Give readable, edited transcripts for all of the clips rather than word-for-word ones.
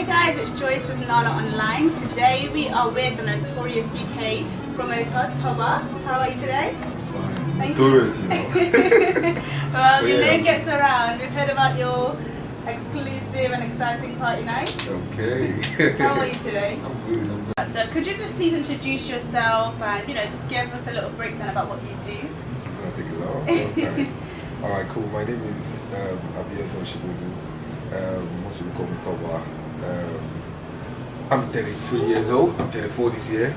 guys, it's Joyce with Nahla Online. Today we are with the notorious UK promoter, Toba. How are you today? Fine. Thank Notorious, you. Well, your name gets around. We've heard about your exclusive and exciting party night. Okay. How are you today? I'm good. So could you just please introduce yourself and just give us a little breakdown about what you do? This is gonna take a long time. Alright, cool. My name is Abiodun Shibudu. Most people call me Toba. I'm 33 years old. I'm 34 this year.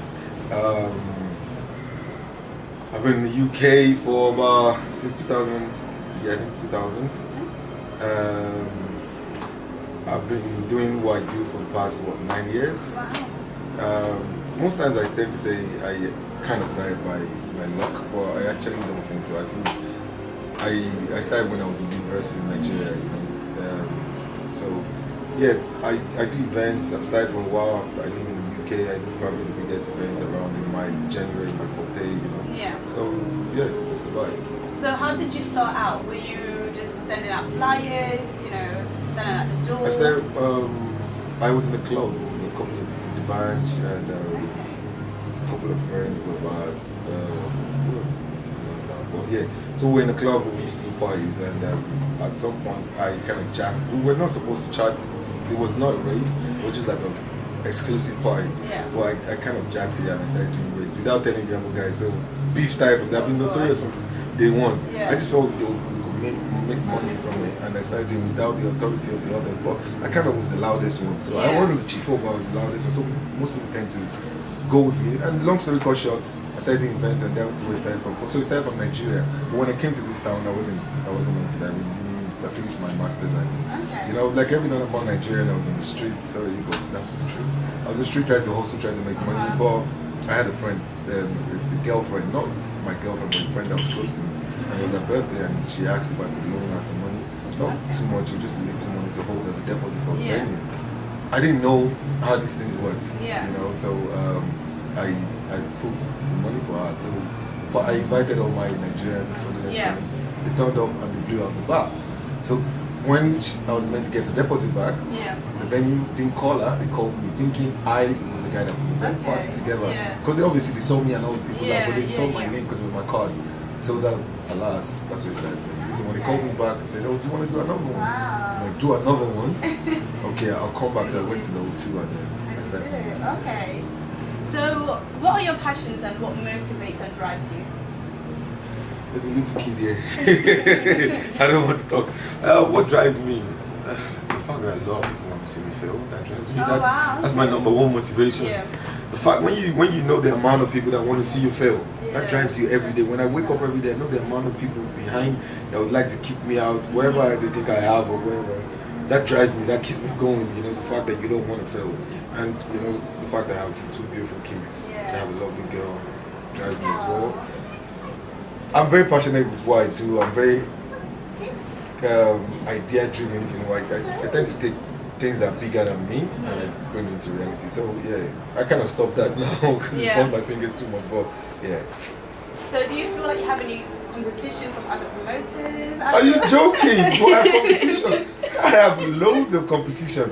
I've been in the UK for about since 2000. Yeah, I think 2000. I've been doing what I do for the past 9 years. Wow. Most times I tend to say I kind of started by luck, but I actually don't think so. I think I started when I was in university in Nigeria, so yeah, I do events. I've started for a while. I live in the UK. I do probably the biggest events around in my January, my forte, Yeah. So yeah, that's about it. So how did you start out? Were you just sending out flyers, standing at the door? I started. I was in the club, a couple of the band and a couple of friends of ours. Who else is now? But yeah, so we were in a club. We used to do parties, and at some point I kind of jacked. We were not supposed to charge. It was not a rave. It was just like an exclusive party. Yeah. But I kind of jacked it and I started doing raves without telling the other guys. So beef started from that. I've been notorious from day one. Yeah. I just felt we could make money from it, and I started doing it without the authority of the others. But I kind of was the loudest one. So I wasn't the chief, but I was the loudest one. So most people tend to go with me. And long story cut short, I started doing events, and that was where it started from. So it started from Nigeria. But when I came to this town, I wasn't into that. I finished my masters, and like everything about Nigeria, I was in the streets. Sorry, but that's the truth. I was in the street trying to hustle, trying to make money. But I had a friend, a girlfriend, not my girlfriend, but a friend that was close to me. And it was her birthday, and she asked if I could loan her some money. Not too much, just a little money to hold as a deposit for the venue. I didn't know how these things worked, so I put the money for her. So, but I invited all my Nigerian friends. They turned up and they blew out the bar. So when I was meant to get the deposit back, the venue didn't call her. They called me, thinking I was the guy that put the event party together. Because they saw me and all the people there, but they saw my name because of my card. So that, alas, that's where it started from. So when they called me back and said, "Oh, do you want to do another one?" I'm like, "Do another one?" Okay, I'll come back. So I went to the O2 and then I started from there. Okay. So what are your passions and what motivates and drives you? There's a little kid here. I don't want to talk. What drives me? The fact that a lot of people want to see me fail. That drives me. That's my number one motivation. Yeah. The fact when you know the amount of people that want to see you fail, that drives you every day. When I wake up every day, I know the amount of people behind that would like to kick me out, wherever they think I have or wherever. That drives me. That keeps me going. The fact that you don't want to fail, and the fact that I have two beautiful kids, I have a lovely girl, drives me as well. I'm very passionate with what I do. I'm very idea-driven. I tend to take things that are bigger than me and I bring it into reality. So yeah, I kind of stopped that now because it's on my fingers too much. But yeah. So do you feel like you have any competition from other promoters? Are you joking? Do I have competition? I have loads of competition.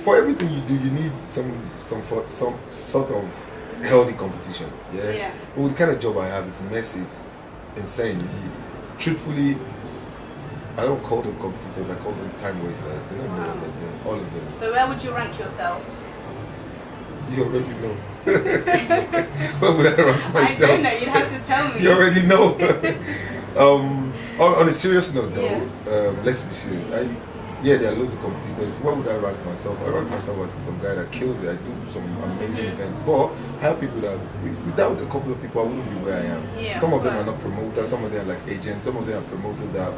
For everything you do, you need some sort of healthy competition. But with the kind of job I have, it's messy, it's insane. Truthfully, I don't call them competitors, I call them time wasters. They don't know what they're doing, all of them. So where would you rank yourself? You already know. Where would I rank myself? I don't know, you'd have to tell me. You already know. On a serious note though, let's be serious. There are loads of competitors. Where would I rank myself? I rank myself as some guy that kills it. I do some amazing events. But I have people that, without a couple of people, I wouldn't be where I am. Some of them are not promoters, some of them are like agents, some of them are promoters that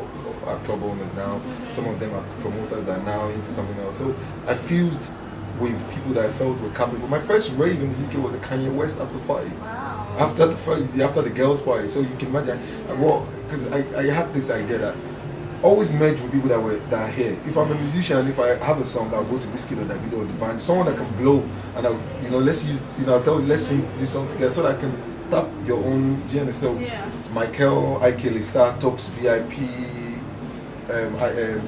are club owners now, some of them are promoters that are now into something else. So I fused with people that I felt were capable. My first rave in the UK was a Kanye West after party. Wow. After the girls' party. So you can imagine, because I had this idea that always merge with people that are here. If I'm a musician and if I have a song, I'll go to Whiskey or Davido or the band, someone that can blow, and I'll tell you, let's sing this song together so that I can tap your own genre. So Michael, Ike Star, Talks VIP,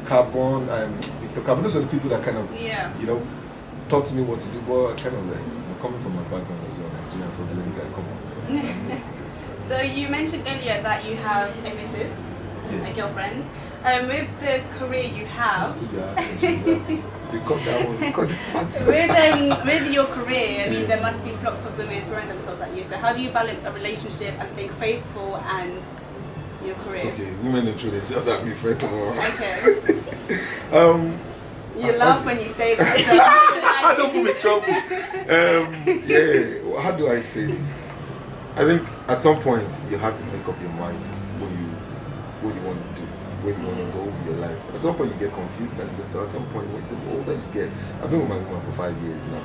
Carbon, TikTok. But those are the people that kind of, Yeah. you know, taught me what to do. But I kind of like, coming from my background as well, Nigerian for the guy, come on. I know what to do. So you mentioned earlier that you have a missus, a girlfriend. With the career you have, It's good your accent. We cut that one. We cut the part. with your career, I mean, there must be flocks of women throwing themselves at you. So how do you balance a relationship and staying faithful and your career? Okay, women throw themselves at me first of all. Okay. You laugh when you say that. I don't put me in trouble. Yeah, well, how do I say this? I think at some point you have to make up your mind what you want to do, where you want to go with your life. At some point you get confused, and so at some point, the older you get, I've been with my woman for 5 years now.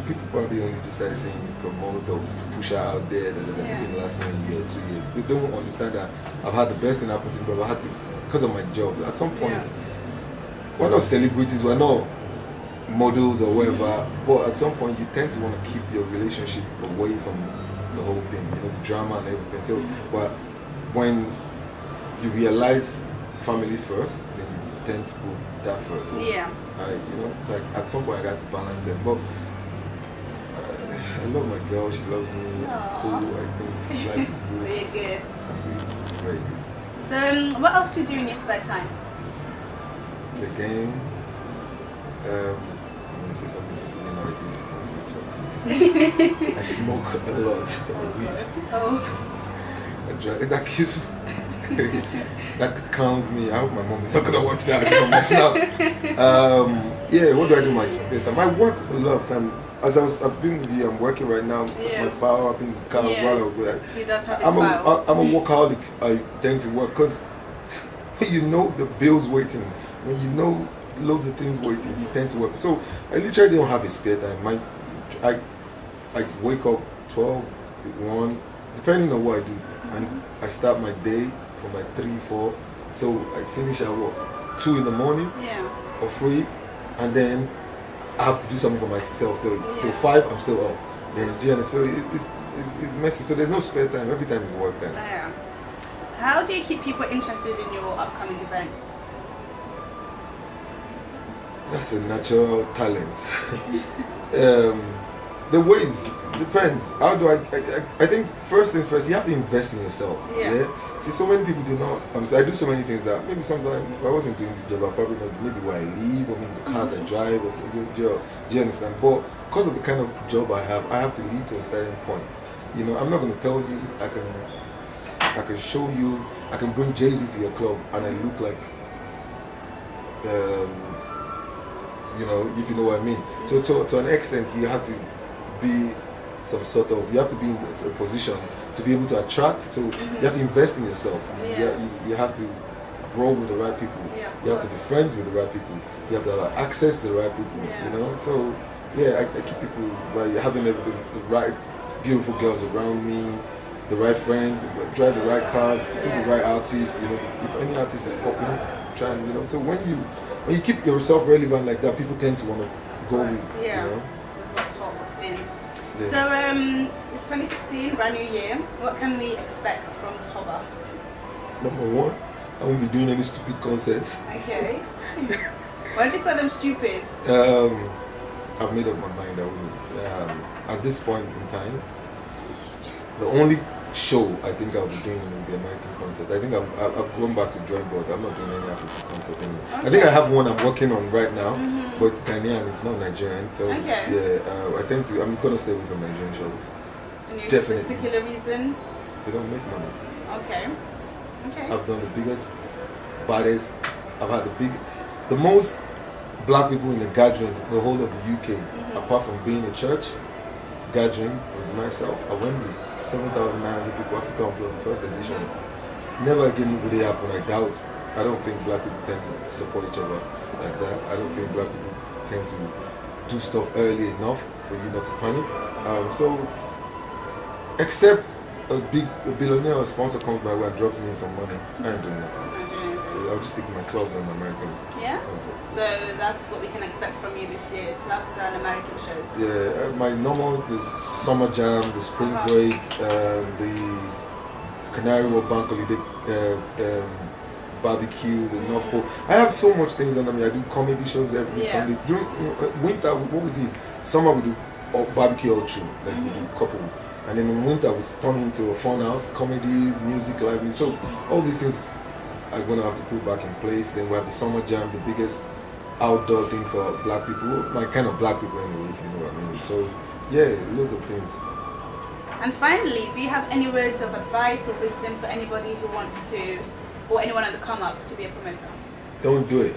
People probably only just started saying promote or push her out there maybe in the last 1 year, 2 years. They don't understand that I've had the best thing happen to me, but I had to, because of my job. At some point, we're not celebrities, we're not models or whatever, but at some point you tend to want to keep your relationship away from the whole thing, you know, the drama and everything. So, but when you realize family first, then you tend to put that first. Yeah. You know, it's like at some point I got to balance them. But I love my girl, she loves me. Aww. Cool, I think life is good. Very good. Very good. So what else do you do in your spare time? The game. I'm gonna say something you know, that's not true. I smoke a lot of weed. Oh. I drink. That keeps that calms me. I hope my mom is not gonna watch that. She's gonna mess up. Yeah, what do I do in my spare time? I work a lot of time. I've been with you, I'm working right now. That's my file. I've been in the car while I was there. He does have his file. I'm a workaholic. I tend to work because you know the bills waiting. When you know loads of things waiting, you tend to work. So I literally don't have a spare time. I wake up 12, 1, depending on what I do, and I start my day from like 3, 4. So I finish at what, 2 in the morning or 3, and then I have to do something for myself till 5. I'm still up. Then so it's messy. So there's no spare time. Every time is work time. Yeah. How do you keep people interested in your upcoming events? That's a natural talent. The ways depends. How do I think first things first, you have to invest in yourself. Yeah. See, so many people do not. I do so many things that maybe sometimes if I wasn't doing this job, I probably not. Maybe where I live, or maybe the cars I drive, or something. Do you understand? But because of the kind of job I have to lead to a certain point. You know, I'm not going to tell you. I can show you. I can bring Jay-Z to your club, and I look like. You know, if you know what I mean. So to an extent, you have to be some sort of, you have to be in a position to be able to attract. So you have to invest in yourself. You have to grow with the right people. You have to be friends with the right people. You have to have access to the right people. You know. So I keep people by having the right beautiful girls around me, the right friends, drive the right cars, do the right artists. You know, if any artist is popular, try and, you know. So when you keep yourself relevant like that, people tend to want to go with, you know. What's hot, what's in. So it's 2016, brand new year. What can we expect from Toba? Number 1, I won't be doing any stupid concerts. Okay. Why did you call them stupid? I've made up my mind that at this point in time, the only show I think I'll be doing will be American concert. I think I've gone back to drawing board. I'm not doing any African concert anymore. Okay. I think I have one I'm working on right now, but it's Ghanaian, it's not Nigerian. So I'm gonna stay away from Nigerian shows. Any Definitely. particular reason? They don't make money. Okay. I've done the biggest, baddest. I've had the most black people in the gathering, the whole of the UK, apart from being a church gathering, was myself at Wembley. 7,900 people, Africa Unplugged, the first edition. Never again will it happen, I doubt. I don't think black people tend to support each other like that. I don't think black people tend to do stuff early enough for you not to panic. So, except a billionaire or sponsor comes my way and drops me some money, I ain't doing nothing. I'll just stick to my clubs and American concerts. So that's what we can expect from you this year, clubs and American shows. Yeah, my normals, the summer jam, the spring break, the Canary Wharf Bank Holiday, barbecue, the North Pole. I have so much things under me. I do comedy shows every Sunday. During winter, what we do is summer we do barbecue all through, like we do couple. And then in winter we turn into a fun house, comedy, music, live. So all these things are gonna have to put back in place. Then we have the summer jam, the biggest outdoor thing for black people, my kind of black people anyway, if you know what I mean. So yeah, loads of things. And finally, do you have any words of advice or wisdom for anybody who wants to, or anyone on the come up to be a promoter? Don't do it.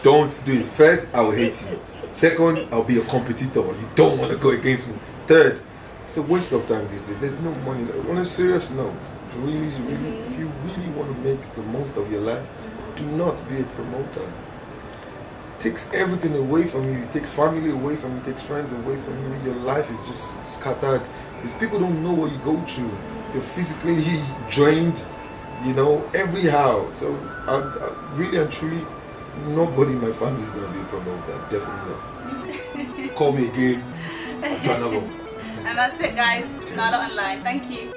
Don't do it. First, I'll hate you. Second, I'll be a competitor. You don't want to go against me. Third, it's a waste of time these days. There's no money. On a serious note, if you really want to make the most of your life, do not be a promoter. It takes everything away from you. It takes family away from you. It takes friends away from you. Your life is just scattered. These people don't know what you go through. You're physically drained, you know, everyhow. So I really and truly, nobody in my family is going to be a promoter. Definitely not. Call me again. I'll do another one. And that's it, guys. Nahla Online. Thank you.